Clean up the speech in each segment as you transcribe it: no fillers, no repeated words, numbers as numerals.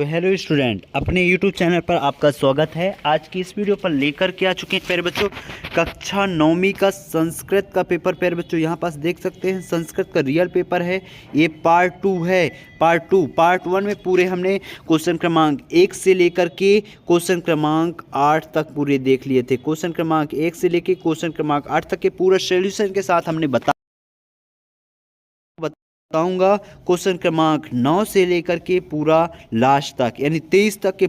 तो hello student, अपने YouTube channel पर आपका स्वागत है। आज की इस वीडियो पर लेकर के आ चुके हैं प्यारे बच्चों कक्षा 9वीं का संस्कृत का पेपर। प्यारे बच्चों यहाँ पास देख सकते हैं संस्कृत का रियल पेपर है। ये पार्ट 2 है। पार्ट 1 में पूरे हमने क्वेश्चन क्रमांक 1 से लेकर के क्वेश्चन क्रमांक 8 तक पूरे देख लिए थे। क्वेश्चन क्रमांक 1 से लेकर क्वेश्चन क्रमांक 8 तक के पूरा सोल्यूशन के साथ हमने बताऊंगा। क्वेश्चन क्रमांक 9 से लेकर के पूरा लास्ट तक यानी 23 तक के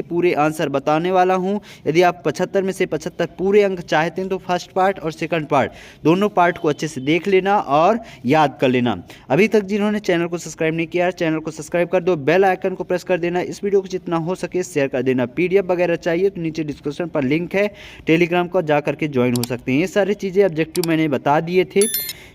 पूरे आंसर बताने वाला हूं। यदि आप 75 में से 75 पूरे अंक चाहते हैं तो फर्स्ट पार्ट और सेकंड पार्ट दोनों पार्ट को अच्छे से देख लेना और याद कर लेना। अभी तक जिन्होंने चैनल को सब्सक्राइब नहीं किया चैनल को सब्सक्राइब कर दो, बेल आइकन को प्रेस कर देना, इस वीडियो को जितना हो सके शेयर कर देना। PDF वगैरह चाहिए तो नीचे डिस्क्रिप्शन पर लिंक है, टेलीग्राम का जा करके ज्वाइन हो सकते हैं। ये सारी चीज़ें ऑब्जेक्टिव मैंने बता दिए थे।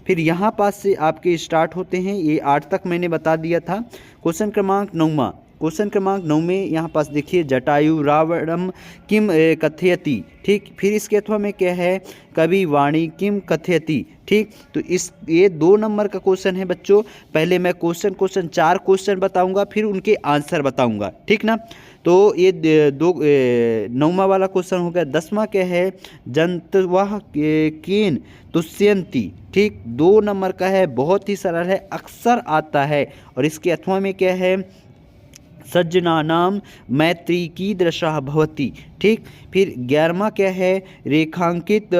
फिर यहाँ पास से आपके स्टार्ट होते हैं। ये 8 तक मैंने बता दिया था। क्वेश्चन क्रमांक 9 में यहाँ पास देखिए जटायु रावणम किम कथयति। ठीक, फिर इसके अथवा में क्या है कवि वाणी किम कथयति। ठीक, तो ये 2 नंबर का क्वेश्चन है बच्चों। पहले मैं क्वेश्चन 4 क्वेश्चन बताऊंगा, फिर उनके आंसर बताऊंगा। ठीक ना, तो ये 9वां वाला क्वेश्चन हो गया। 10वां क्या है जंतवः केन तुष्यन्ति। ठीक, 2 नंबर का है, बहुत ही सरल है, अक्सर आता है। और इसके अथवा में क्या है सज्जनानाम मैत्री कीदृशः भवति। ठीक, फिर 11वां क्या है रेखांकित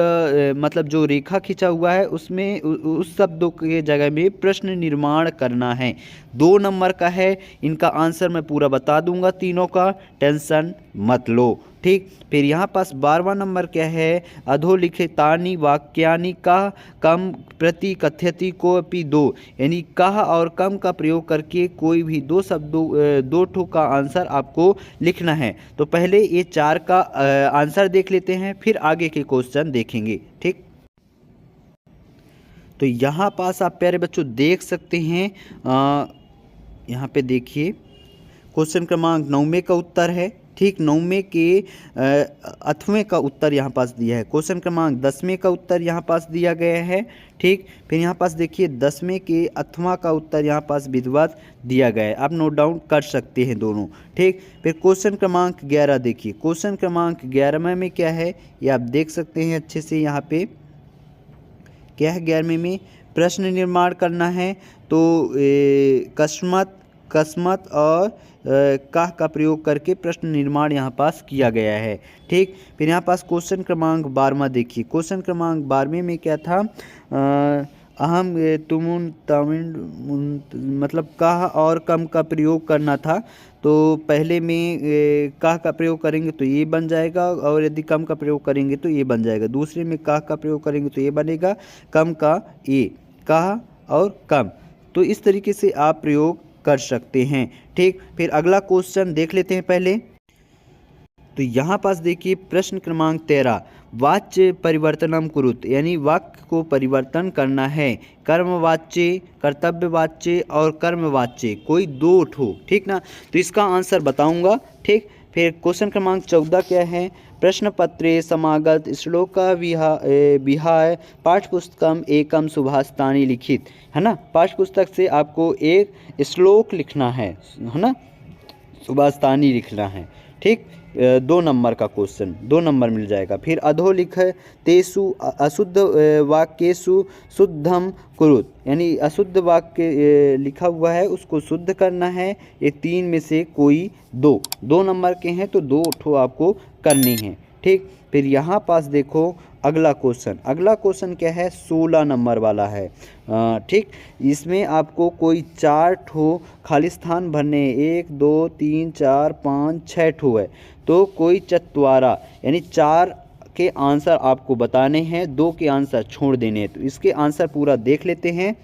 मतलब जो रेखा खींचा हुआ है उसमें उस शब्दों के जगह में प्रश्न निर्माण करना है। 2 नंबर का है, इनका आंसर मैं पूरा बता दूंगा, तीनों का टेंशन मत लो। ठीक, फिर यहाँ पास 12वां नंबर क्या है अधोलिखितानि वाक्यानि कः कम प्रति कथयति कोऽपि दो, यानी कह और कम का प्रयोग करके कोई भी 2 शब्दों 2 ठो का आंसर आपको लिखना है। तो पहले ये 4 का आंसर देख लेते हैं, फिर आगे के क्वेश्चन देखेंगे। ठीक, तो यहाँ पास आप प्यारे बच्चों देख सकते हैं, यहाँ पे देखिए क्वेश्चन क्रमांक 9वें का उत्तर है। ठीक, 9वें के 8वें का उत्तर यहाँ पास दिया है। क्वेश्चन क्रमांक 10वें का उत्तर यहाँ पास दिया गया है। ठीक, फिर यहाँ पास देखिए 10वें के 8वां का उत्तर यहाँ पास विधिवत दिया गया है, आप नोट डाउन कर सकते हैं दोनों। ठीक, फिर क्वेश्चन क्रमांक 11 देखिए। क्वेश्चन क्रमांक 11वें में क्या है ये आप देख सकते हैं अच्छे से। यहाँ पे क्या है 11वें में प्रश्न निर्माण करना है। तो कस्मत और काह का प्रयोग करके प्रश्न निर्माण यहाँ पास किया गया है। ठीक, फिर यहाँ पास क्वेश्चन क्रमांक 12वां देखिए। क्वेश्चन क्रमांक 12वें में क्या था अहम तुमुन तमिन मतलब काह और कम का प्रयोग करना था। तो पहले में काह का प्रयोग करेंगे तो ये बन जाएगा, और यदि कम का प्रयोग करेंगे तो ये बन जाएगा। दूसरे में काह का प्रयोग करेंगे तो ये बनेगा कम का ये, काह और कम। तो इस तरीके से आप प्रयोग कर सकते हैं। ठीक, फिर अगला क्वेश्चन देख लेते हैं पहले। तो यहाँ पास देखिए प्रश्न क्रमांक 13 वाच्य परिवर्तनम कुरुत, यानी वाक्य को परिवर्तन करना है। कर्मवाच्य, कर्तव्यवाच्य और कर्मवाच्य कोई 2 ठो। ठीक ना, तो इसका आंसर बताऊंगा। ठीक, फिर क्वेश्चन क्रमांक 14 क्या है प्रश्न पत्रे समागत श्लोका विहाय पाठ्यपुस्तकम एकम सुभाषितानि लिखित, है ना। पाठ्य पुस्तक से आपको एक श्लोक लिखना है ना, सुभाषितानि लिखना है। ठीक, 2 नंबर का क्वेश्चन 2 नंबर मिल जाएगा। फिर अधोलिख तेसु अशुद्ध वाक्येषु शुद्धम कुरुत, यानी अशुद्ध वाक्य लिखा हुआ है उसको शुद्ध करना है। ये 3 में से कोई 2 नंबर के हैं तो 2 ठो आपको करनी है। ठीक, फिर यहाँ पास देखो अगला क्वेश्चन क्या है 16 नंबर वाला है। ठीक, इसमें आपको कोई 4 ठो खाली स्थान भरने, 1 2 3 4 5 6 ठो है। तो कोई चत्वारा यानी 4 के आंसर आपको बताने हैं, 2 के आंसर छोड़ देने हैं। तो इसके आंसर पूरा देख लेते हैं।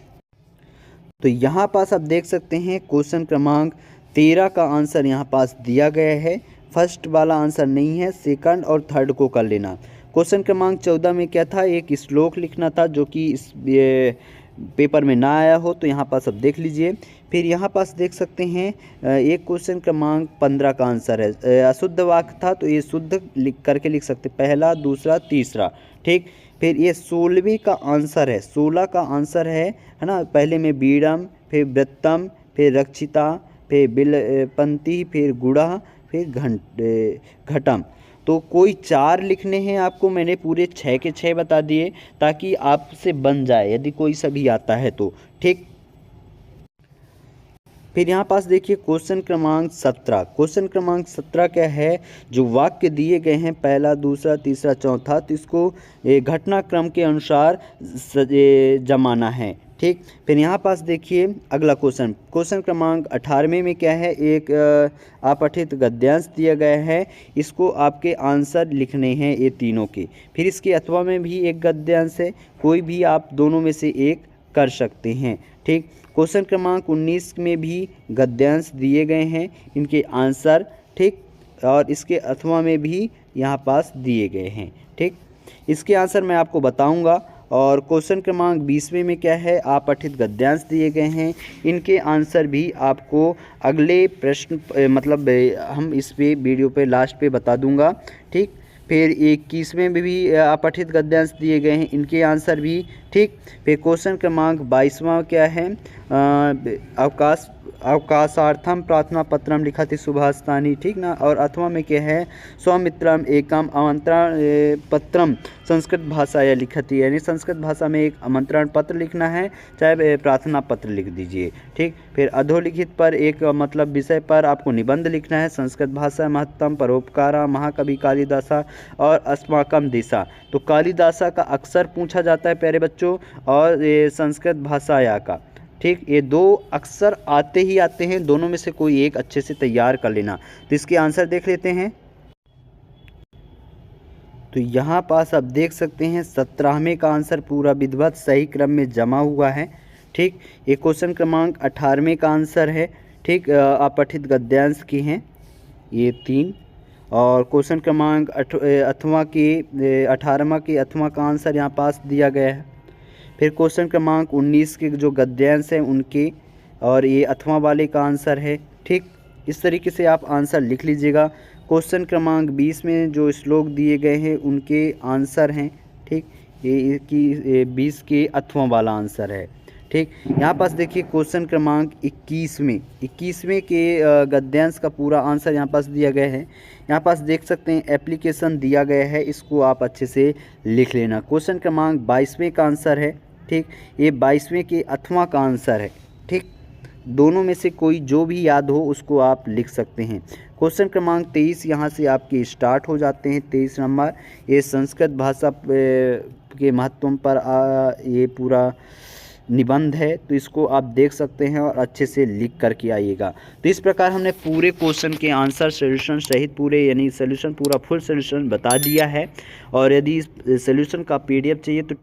तो यहाँ पास आप देख सकते हैं क्वेश्चन क्रमांक 13 का आंसर यहाँ पास दिया गया है। फर्स्ट वाला आंसर नहीं है, सेकंड और थर्ड को कर लेना। क्वेश्चन क्रमांक 14 में क्या था एक श्लोक लिखना था जो कि इस पेपर में ना आया हो, तो यहाँ पास अब देख लीजिए। फिर यहाँ पास देख सकते हैं एक क्वेश्चन क्रमांक 15 का आंसर है अशुद्ध वाक्य था, तो ये शुद्ध करके लिख सकते पहला दूसरा तीसरा। ठीक, फिर ये 16वें का आंसर है, 16 का आंसर है ना। पहले में बीड़म, फिर वृत्तम, फिर रक्षिता, फिर बिलपंती, फिर गुड़ा, फिर घटम। तो कोई 4 लिखने हैं आपको, मैंने पूरे 6 के 6 बता दिए ताकि आपसे बन जाए यदि कोई सभी आता है तो। ठीक, फिर यहाँ पास देखिए क्वेश्चन क्रमांक 17। क्वेश्चन क्रमांक 17 क्या है, जो वाक्य दिए गए हैं पहला, दूसरा, तीसरा, चौथा, तो इसको घटनाक्रम के अनुसार जमाना है। ठीक, फिर यहाँ पास देखिए अगला क्वेश्चन, क्वेश्चन क्रमांक 18वें में क्या है, एक अपठित गद्यांश दिया गया है, इसको आपके आंसर लिखने हैं ये तीनों के। फिर इसके अथवा में भी एक गद्यांश है, कोई भी आप दोनों में से एक कर सकते हैं। ठीक, क्वेश्चन क्रमांक 19 में भी गद्यांश दिए गए हैं, इनके आंसर, ठीक, और इसके अथवा में भी यहाँ पास दिए गए हैं। ठीक, इसके आंसर मैं आपको बताऊंगा। और क्वेश्चन क्रमांक 20वें में क्या है, अपठित गद्यांश दिए गए हैं, इनके आंसर भी आपको अगले प्रश्न मतलब हम इस पे वीडियो पे लास्ट पे बता दूंगा। ठीक, फिर 21वें में भी अपठित गद्यांश दिए गए हैं, इनके आंसर भी। ठीक, फिर क्वेश्चन क्रमांक 22वां क्या है, अवकाशार्थम प्रार्थना पत्रम लिखति सुभाषतानी। ठीक ना, और अथवा में क्या है, सौमित्रम एकम आमंत्रण पत्रम संस्कृत भाषा या लिखति, यानी संस्कृत भाषा में एक आमंत्रण पत्र लिखना है, चाहे प्रार्थना पत्र लिख दीजिए। ठीक, फिर अधोलिखित पर एक मतलब विषय पर आपको निबंध लिखना है, संस्कृत भाषा महत्तम, परोपकारा, महाकवि कालिदासा और अस्माकम दिशा। तो कालिदासा का अक्सर पूछा जाता है प्यारे बच्चों, और ये संस्कृत भाषाया का। ठीक, ये 2 अक्सर आते ही आते हैं, दोनों में से कोई एक अच्छे से तैयार कर लेना। तो इसके आंसर देख लेते हैं। तो यहाँ पास आप देख सकते हैं 17वें का आंसर पूरा विधिवत सही क्रम में जमा हुआ है। ठीक, ये क्वेश्चन क्रमांक 18वें का आंसर है। ठीक, अपठित गद्यांश की हैं ये 3, और क्वेश्चन क्रमांक 18वां के अथवा का आंसर यहाँ पास दिया गया है। फिर क्वेश्चन क्रमांक 19 के जो गद्यांश हैं उनके, और ये अथवा वाले का आंसर है। ठीक, इस तरीके से आप आंसर लिख लीजिएगा। क्वेश्चन क्रमांक 20 में जो श्लोक दिए गए हैं उनके आंसर हैं। ठीक, ये कि 20 के अथवा वाला आंसर है। ठीक, यहाँ पास देखिए क्वेश्चन क्रमांक 21वें के गद्यांश का पूरा आंसर यहाँ पास दिया गया है। यहाँ पास देख सकते हैं एप्लीकेशन दिया गया है, इसको आप अच्छे से लिख लेना। क्वेश्चन क्रमांक 22वें का आंसर है। ठीक, ये 22वें के अथवा का आंसर है। ठीक, दोनों में से कोई जो भी याद हो उसको आप लिख सकते हैं। क्वेश्चन क्रमांक 23 यहाँ से आपके स्टार्ट हो जाते हैं। 23 नंबर, ये संस्कृत भाषा के महत्व पर ये पूरा निबंध है, तो इसको आप देख सकते हैं और अच्छे से लिख करके आइएगा। तो इस प्रकार हमने पूरे क्वेश्चन के आंसर सॉल्यूशन सहित पूरे यानी सॉल्यूशन पूरा फुल सॉल्यूशन बता दिया है। और यदि इस सॉल्यूशन का PDF चाहिए तो